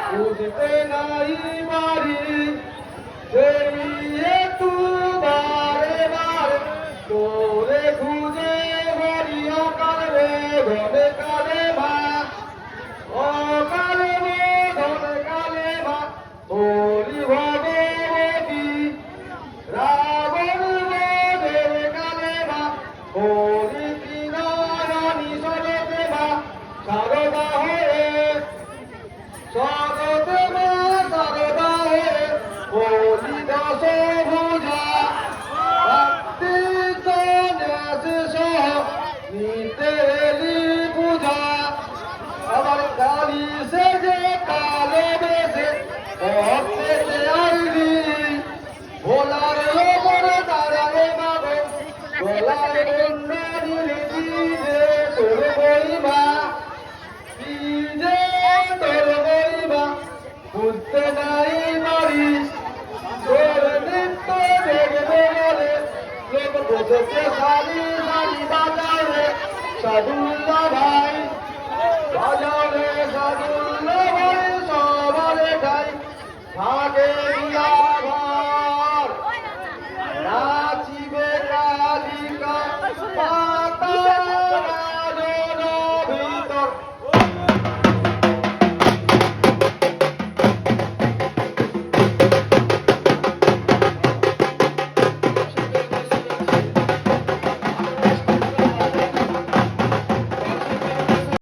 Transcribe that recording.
বুঝতে নাই পারি সেই একটু বারে বারে তোরে খুঁজে মরি অকালে ঘরে কালে মা অকালে ঘরে কালে মা হরি ভগবতী রাবণ বধের কালে মা হরি কিনারানি সরতে মা সারদা হয়ে সরতে মা সারদা হয়ে হরি দশ ভুজা ভক্তি সন্ন্যাসী সহ নিতে এলি পূজা আবার কালী সেজে কালো বেশে ভক্তে আইলি ভোলার লোমরে দাঁড়ালে মাগো গলায় বন্যা দিলে দিলে তোর বইমা দিলে তোর বইমা বুঝতে নাই পারি তোর নৃত্য দেখবে বলে লোক বসেছে সারি সারি বাজারে সাধুল্লা ভাই বাজারে সাধুল্লা ভাই সবারে খাই থাকে